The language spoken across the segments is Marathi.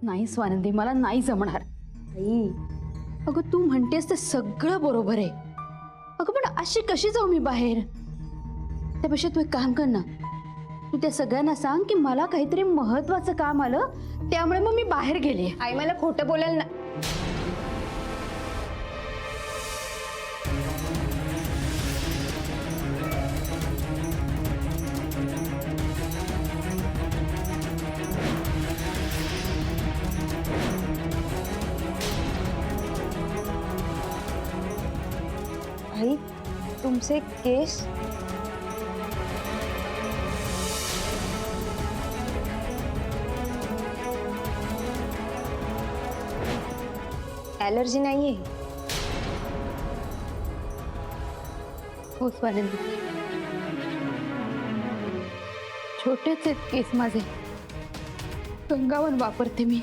नाही स्वानंदी, मला नाही जमणार. आई, अगं तू म्हणतेस ते सगळं बरोबर आहे. अगं पण अशी कशी जाऊ मी बाहेर? त्यापेक्षा तू एक काम कर ना, तू त्या सगळ्यांना सांग की मला काहीतरी महत्वाचं काम आलं, त्यामुळे मग मी बाहेर गेले. आई मला खोटं बोलायला ना. आई, तुमचे केस ॲलर्जी नाहीये. हो स्वानंदी, छोटेच आहेत केस माझे. गंगावन वापरते मी.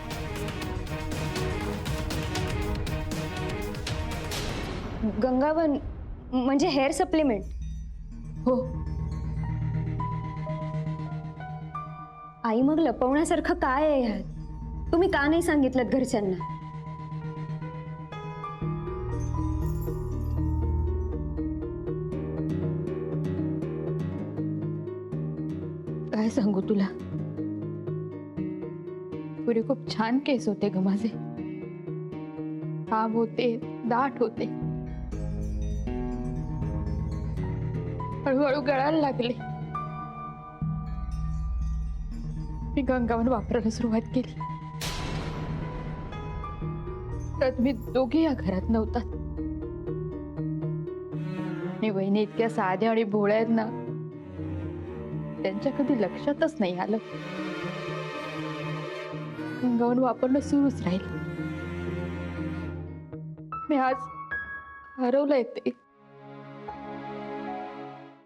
गंगावन म्हणजे हेअर सप्लिमेंट? हो. आई, मग लपवण्यासारखं काय आहे ह्यात? तुम्ही का नाही सांगितलं घरच्यांना? काय सांगू तुला, पुढे खूप छान केस होते ग माझे. लांब होते, दाट होते. हळूहळू गळायला लागले. मी गंगावन वापरायला सुरुवात केली. तर मी दोघे या घरात नव्हतात. आणि वहिनी इतक्या साध्या आणि भोळ्या आहेत ना, त्यांच्या कधी लक्षातच नाही आलं. गंगावन वापरणं सुरूच राहील. मी आज हरवलंय ते.